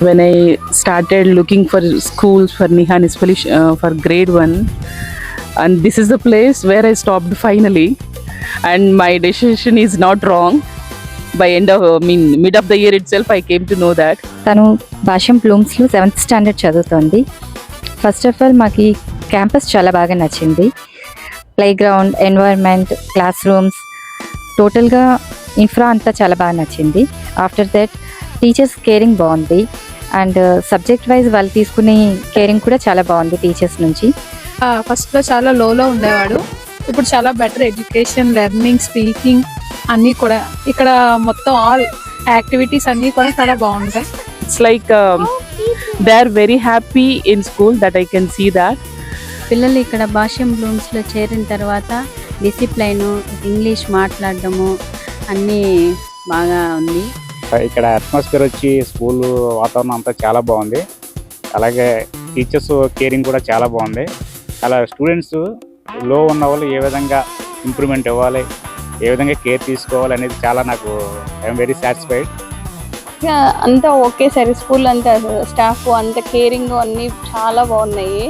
When I started looking for schools for Nihan, especially for grade 1, and this is the place where I stopped finally, and my decision is not wrong. By mid of the year itself, I came to know that. తను భాష్యం బ్లూమ్స్లో 7th standard చదువుతోంది. First of all మాకు ఈ campus చాలా బాగా నచ్చింది. Play ground, environment, class rooms, టోటల్గా infra అంతా చాలా బాగా నచ్చింది. ఆఫ్టర్ దట్ టీచర్స్ కేరింగ్ బాగుంది, అండ్ సబ్జెక్ట్ వైజ్ వాళ్ళు తీసుకునే కేరింగ్ కూడా చాలా బాగుంది టీచర్స్ నుంచి. ఫస్ట్లో చాలా లోలో ఉండేవాడు, ఇప్పుడు చాలా బెటర్ ఎడ్యుకేషన్, లెర్నింగ్, స్పీకింగ్ అన్నీ కూడా ఇక్కడ మొత్తం ఆల్ యాక్టివిటీస్ అన్నీ కూడా చాలా బాగుంటాయి. It's like they are very happy in school, that I can see that. పిల్లలు ఇక్కడ భాష్యం బ్లూమ్స్లో చేరిన తర్వాత డిసిప్లైను, ఇంగ్లీష్ మాట్లాడడము అన్నీ బాగా ఉంది. ఇక్కడ అట్మాస్ఫియర్ వచ్చి స్కూల్ వాతావరణం అంతా చాలా బాగుంది. అలాగే టీచర్స్ కేరింగ్ కూడా చాలా బాగుంది. అలా స్టూడెంట్స్ లో ఉన్న వాళ్ళు ఏ విధంగా ఇంప్రూవ్మెంట్ ఇవ్వాలి, ఏ విధంగా కేర్ తీసుకోవాలి అనేది చాలా నాకు ఐఎమ్ వెరీ సాటిస్ఫైడ్. అంతా ఓకే సార్, స్కూల్ అంతా స్టాఫ్ అంతా కేరింగ్ అన్నీ చాలా బాగున్నాయి.